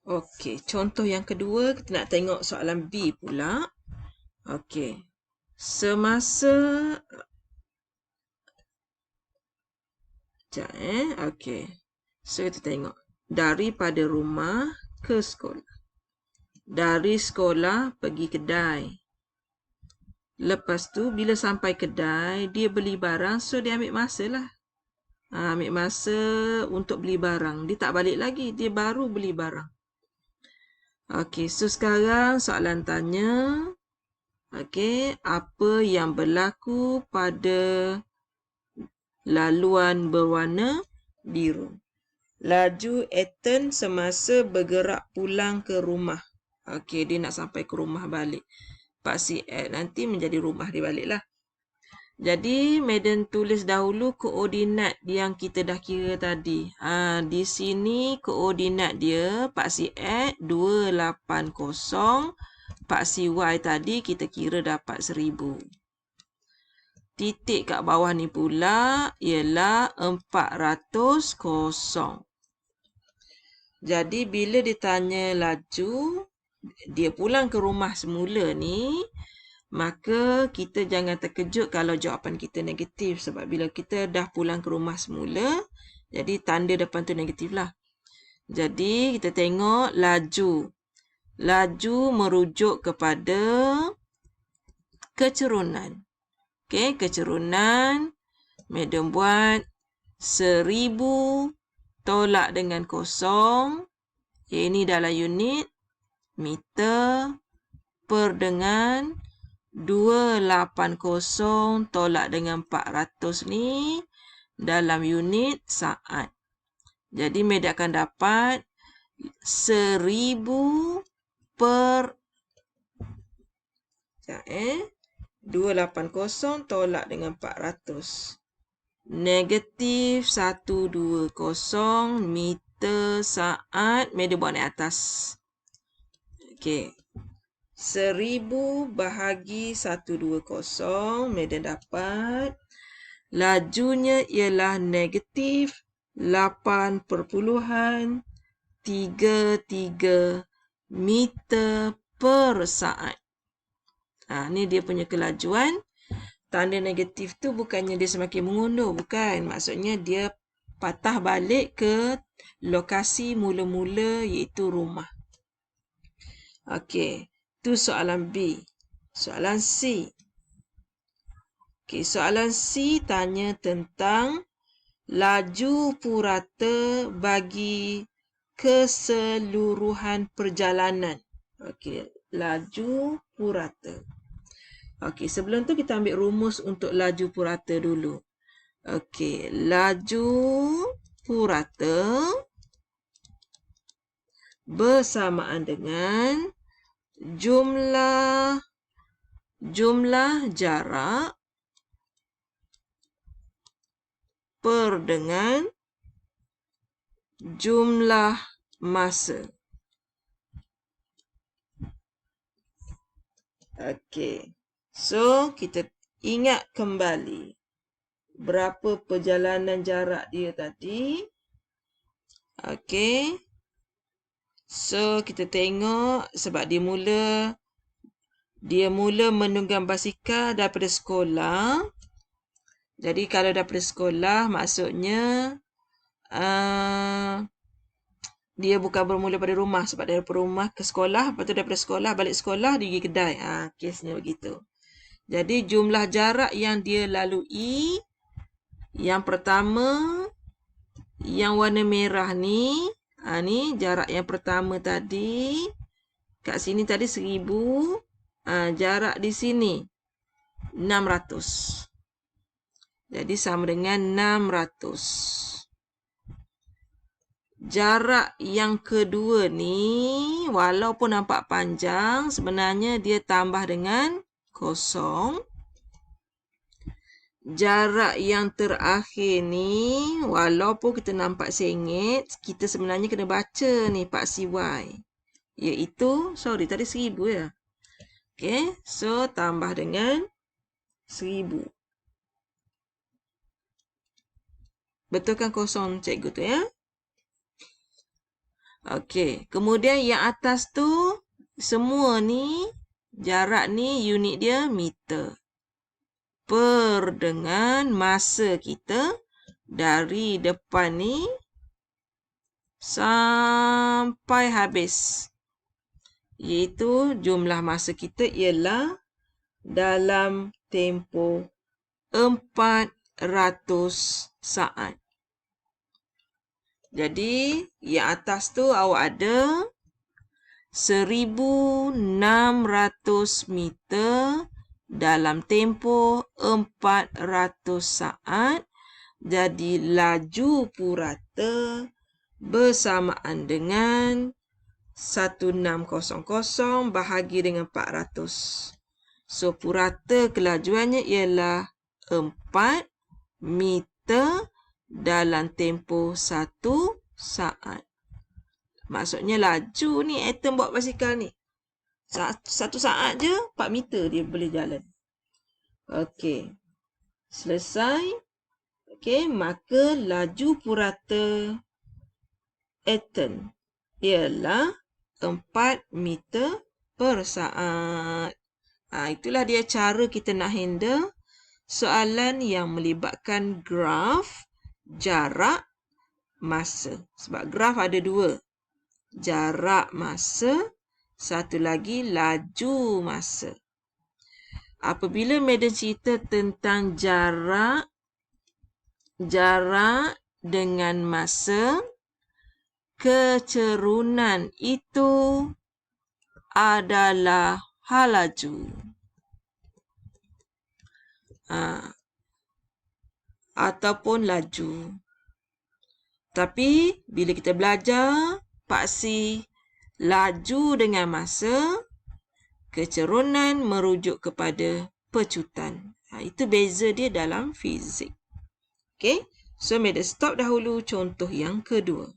Okey, contoh yang kedua kita nak tengok soalan B pula. Okey. Semasa Sekejap Okey. So kita tengok. Daripada rumah ke sekolah. Dari sekolah pergi kedai. Lepas tu bila sampai kedai, dia beli barang, so dia ambil masa lah. Ambil masa untuk beli barang. Dia tak balik lagi, dia baru beli barang. Okey, so sekarang soalan tanya, okey, apa yang berlaku pada laluan berwarna biru? Laju Ethan semasa bergerak pulang ke rumah. Okey, dia nak sampai ke rumah balik. Pak si nanti menjadi rumah dia balik lah. Jadi, Madam tulis dahulu koordinat yang kita dah kira tadi. Di sini koordinat dia, Pak si 280. Pak si Y tadi kita kira dapat 1000. Titik kat bawah ni pula ialah 400 kosong. Jadi, bila ditanya laju, dia pulang ke rumah semula ni, maka kita jangan terkejut kalau jawapan kita negatif. Sebab bila kita dah pulang ke rumah semula, jadi tanda depan tu negatif lah. Jadi, kita tengok laju. Laju merujuk kepada kecerunan. Okey, kecerunan. Madam buat 1000 tolak dengan kosong. Ini dalam unit meter per dengan 280 tolak dengan 400 ni dalam unit saat. Jadi, Madam akan dapat 1000 per 280 tolak dengan 400. Negatif 120 meter saat. Madam buat naik atas. Okey. 1000 bahagi 120. Madam dapat. Lajunya ialah negatif 8.33 meter per saat. Ni dia punya kelajuan. Tanda negatif tu bukannya dia semakin mengundur. Bukan. Maksudnya dia patah balik ke lokasi mula-mula iaitu rumah. Okey. Tu soalan B. Soalan C. Okey, soalan C tanya tentang laju purata bagi keseluruhan perjalanan. Okey, laju purata. Okey, sebelum tu kita ambil rumus untuk laju purata dulu. Okey, laju purata bersamaan dengan jumlah jarak per dengan jumlah masa. Okey. So, kita ingat kembali berapa perjalanan jarak dia tadi. Okey. So, kita tengok sebab dia mula menunggang basikal daripada sekolah. Jadi, kalau daripada sekolah, maksudnya dia bukan bermula pada rumah. Sebab daripada rumah ke sekolah, lepas tu daripada sekolah, balik sekolah, dia pergi kedai. Kesnya begitu. Jadi, jumlah jarak yang dia lalui, yang pertama, yang warna merah ni, ni jarak yang pertama tadi. Kat sini tadi 1000. Jarak di sini 600. Jadi sama dengan 600. Jarak yang kedua ni, walaupun nampak panjang, sebenarnya dia tambah dengan kosong. Jarak yang terakhir ni, walaupun kita nampak sengit, kita sebenarnya kena baca ni Pak CY. Iaitu, tadi 1000 ya. Okey, so tambah dengan 1000. Betulkan kosong cikgu tu ya. Okey, kemudian yang atas tu semua ni jarak ni unit dia meter. Per dengan masa kita dari depan ni sampai habis. Iaitu jumlah masa kita ialah dalam tempoh 400 saat. Jadi, yang atas tu awak ada 1,600 meter dalam tempoh 400 saat. Jadi, laju purata bersamaan dengan 1600 bahagi dengan 400. So, purata kelajuannya ialah 4 meter dalam tempoh 1 saat. Maksudnya laju ni atom bawa basikal ni. 1 saat je 4 meter dia boleh jalan. Okey. Selesai. Okey, maka laju purata atom ialah 4 meter per saat. Itulah dia cara kita nak handle soalan yang melibatkan graf, jarak, masa. Sebab graf ada 2. Jarak masa, satu lagi laju masa. Apabila madam cerita tentang jarak dengan masa, kecerunan itu adalah hal laju. Ataupun laju. Tapi bila kita belajar paksi laju dengan masa, kecerunan merujuk kepada pecutan. Itu beza dia dalam fizik. Okey, so madam stop dahulu contoh yang kedua.